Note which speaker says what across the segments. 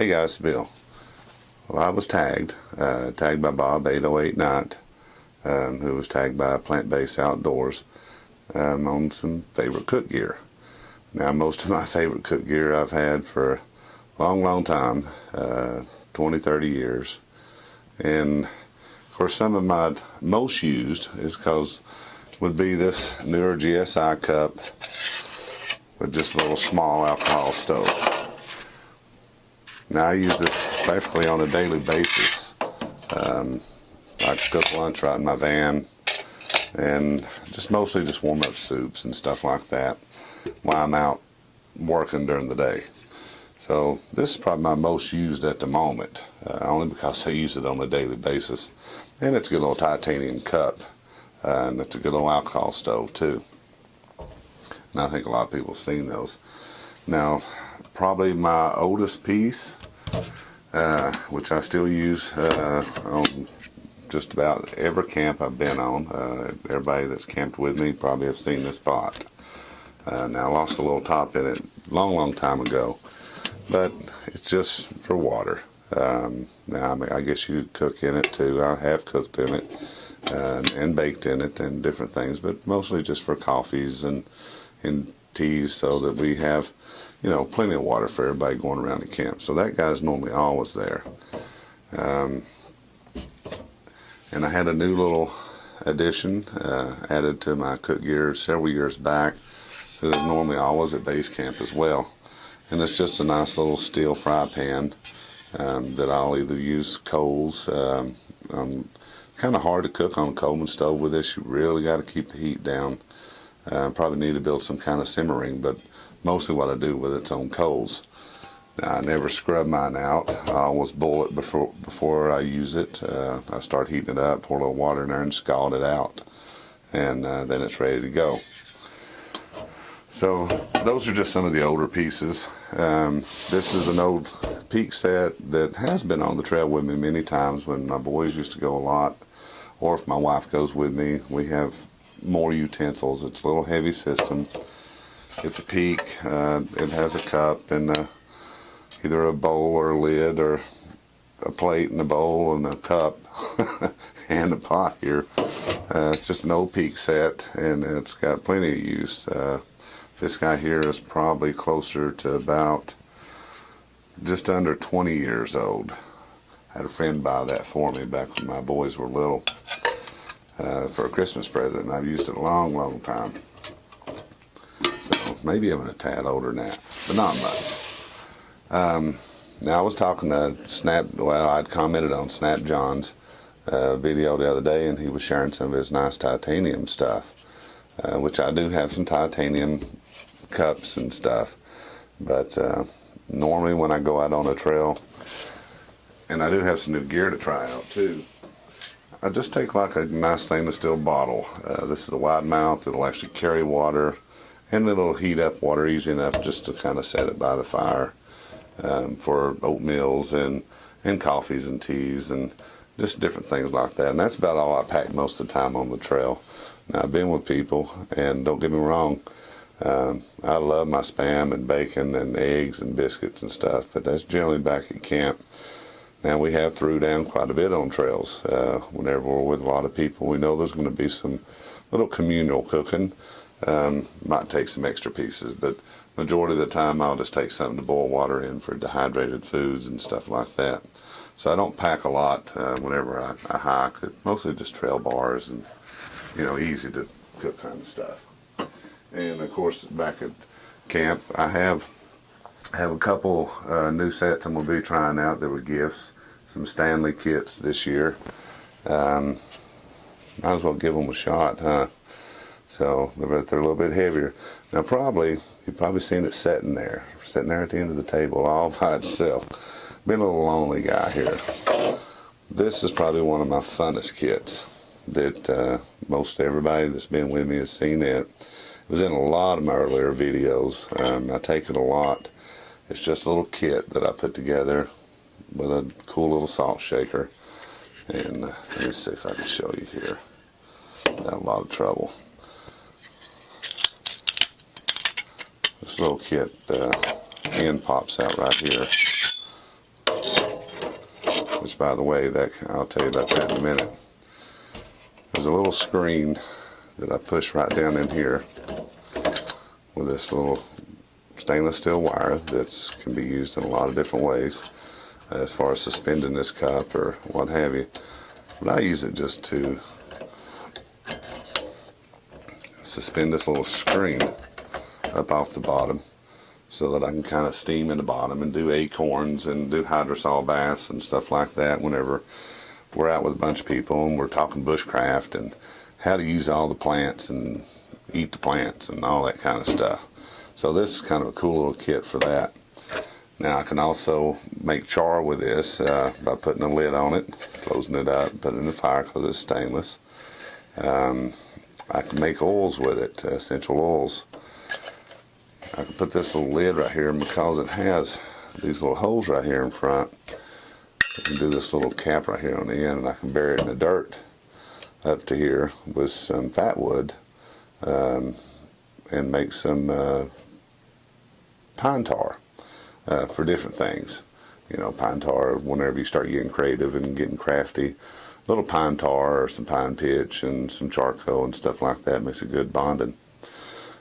Speaker 1: Hey guys, Bill. Well, I was tagged by Bob808knight, who was tagged by Plant-Based Outdoors on some favorite cook gear. Now, most of my favorite cook gear I've had for a long, long time, 20, 30 years. And, of course, some of my most used would be this newer GSI cup with just a little small alcohol stove. Now I use this practically on a daily basis. I cook lunch right in my van and mostly just warm up soups and stuff like that while I'm out working during the day. So this is probably my most used at the moment, only because I use it on a daily basis. And it's a good little titanium cup, and it's a good little alcohol stove too. And I think a lot of people have seen those. Now, probably my oldest piece, which I still use on just about every camp I've been on. Everybody that's camped with me probably have seen this pot. Now, I lost a little top in it a long, long time ago, but it's just for water. Now, I guess you could cook in it too. I have cooked in it and baked in it and different things, but mostly just for coffees and teas, so that we have, you know, plenty of water for everybody going around the camp. So that guy's normally always there. And I had a new little addition added to my cook gear several years back. It was normally always at base camp as well. And it's just a nice little steel fry pan that I'll either use coals. Kind of hard to cook on a Coleman stove with this. You really got to keep the heat down. Probably need to build some kind of simmering, but mostly what I do with it's on coals. Now, I never scrub mine out. I always boil it before I use it. I start heating it up, pour a little water in there, and scald it out, and then it's ready to go. So those are just some of the older pieces. This is an old peak set that has been on the trail with me many times when my boys used to go a lot, or if my wife goes with me. We have more utensils. It's a little heavy system. It's a peak. It has a cup and either a bowl or a lid, or a plate and a bowl and a cup and a pot here. It's just an old peak set, and it's got plenty of use. This guy here is probably closer to about just under 20 years old. I had a friend buy that for me back when my boys were little for a Christmas present, and I've used it a long, long time. So maybe even a tad older than that, but not much. Now, I was talking to I'd commented on Snap John's video the other day, and he was sharing some of his nice titanium stuff, which I do have some titanium cups and stuff. But normally when I go out on a trail, and I do have some new gear to try out too, I just take like a nice stainless steel bottle. This is a wide mouth. It'll actually carry water, and it'll heat up water easy enough just to kind of set it by the fire for oatmeals and coffees and teas and just different things like that. And that's about all I pack most of the time on the trail. Now, I've been with people, and don't get me wrong, I love my Spam and bacon and eggs and biscuits and stuff, but that's generally back at camp. Now, we have threw down quite a bit on trails. Whenever we're with a lot of people, we know there's going to be some little communal cooking. Might take some extra pieces, but majority of the time I'll just take something to boil water in for dehydrated foods and stuff like that. So I don't pack a lot whenever I hike. It's mostly just trail bars and, you know, easy to cook kind of stuff. And of course, back at camp, I have a couple new sets I'm going to be trying out that were gifts. Some Stanley kits this year. Might as well give them a shot, huh? So they're a little bit heavier. Now, you've probably seen it sitting there at the end of the table all by itself. Been a little lonely guy here. This is probably one of my funnest kits that most everybody that's been with me has seen it. It was in a lot of my earlier videos. I take it a lot. It's just a little kit that I put together with a cool little salt shaker. And let me see if I can show you here without a lot of trouble. This little kit end pops out right here. by the way. That I'll tell you about that in a minute. There's a little screen that I push right down in here with this little stainless steel wire that can be used in a lot of different ways as far as suspending this cup or what have you. But I use it just to suspend this little screen up off the bottom so that I can kind of steam in the bottom and do acorns and do hydrosol baths and stuff like that whenever we're out with a bunch of people and we're talking bushcraft and how to use all the plants and eat the plants and all that kind of stuff. So this is kind of a cool little kit for that. Now I can also make char with this by putting a lid on it, closing it up, put it in the fire because it's stainless. I can make oils with it, essential oils. I can put this little lid right here, and because it has these little holes right here in front, I can do this little cap right here on the end, and I can bury it in the dirt up to here with some fat wood and make some pine tar for different things. You know, pine tar, whenever you start getting creative and getting crafty, little pine tar or some pine pitch and some charcoal and stuff like that makes a good bonding.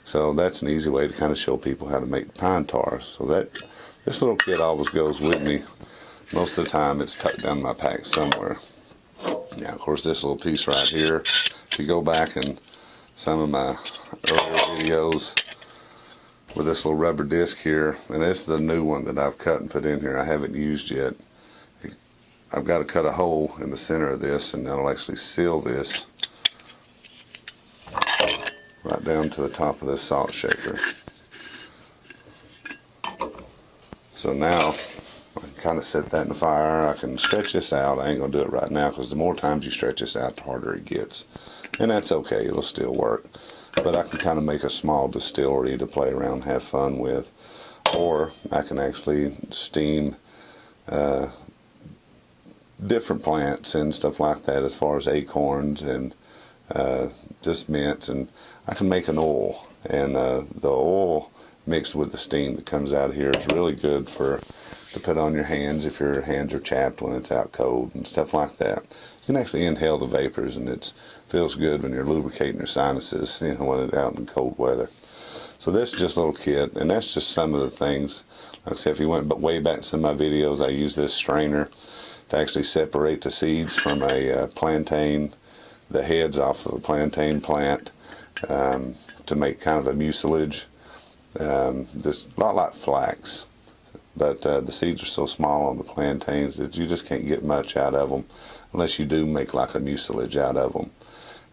Speaker 1: So that's an easy way to kind of show people how to make pine tar. So that this little kit always goes with me. Most of the time it's tucked down in my pack somewhere. Now of course this little piece right here, if you go back in some of my earlier videos with this little rubber disc here, and this is the new one that I've cut and put in here, I haven't used yet. I've got to cut a hole in the center of this, and that'll actually seal this right down to the top of this salt shaker. So now I can kind of set that in the fire. I can stretch this out. I ain't gonna do it right now because the more times you stretch this out, the harder it gets, and that's okay, it'll still work. But I can kind of make a small distillery to play around and have fun with, or I can actually steam different plants and stuff like that, as far as acorns and just mints, and I can make an oil, and the oil mixed with the steam that comes out of here is really good to put on your hands if your hands are chapped when it's out cold and stuff like that. You can actually inhale the vapors, and it feels good when you're lubricating your sinuses, you know, when it's out in cold weather. So this is just a little kit, and that's just some of the things. Like I said, if you went way back to some of my videos, I use this strainer to actually separate the seeds from a plantain, the heads off of a plantain plant, to make kind of a mucilage. This a lot like flax, but the seeds are so small on the plantains that you just can't get much out of them unless you do make like a mucilage out of them.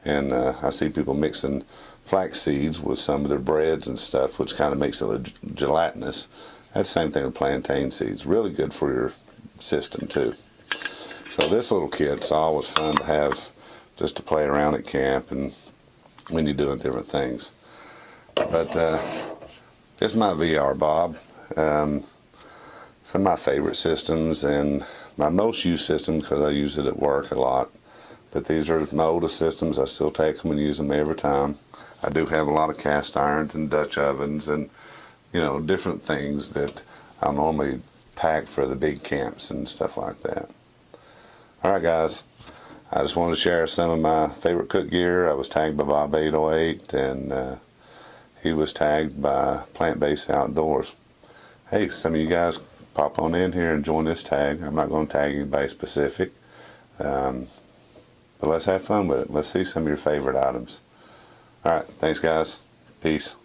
Speaker 1: And I see people mixing flax seeds with some of their breads and stuff, which kind of makes it gelatinous. That's the same thing with plantain seeds. Really good for your system too. So this little kit's always fun to have just to play around at camp and when you're doing different things. But this is my VR Bob. Some of my favorite systems and my most used system because I use it at work a lot. But these are my oldest systems. I still take them and use them every time. I do have a lot of cast irons and Dutch ovens and, you know, different things that I normally pack for the big camps and stuff like that. Alright guys, I just wanted to share some of my favorite cook gear. I was tagged by Bob808, and he was tagged by Plant-Based Outdoors. Hey, some of you guys pop on in here and join this tag. I'm not going to tag anybody specific, but let's have fun with it. Let's see some of your favorite items. Alright, thanks guys. Peace.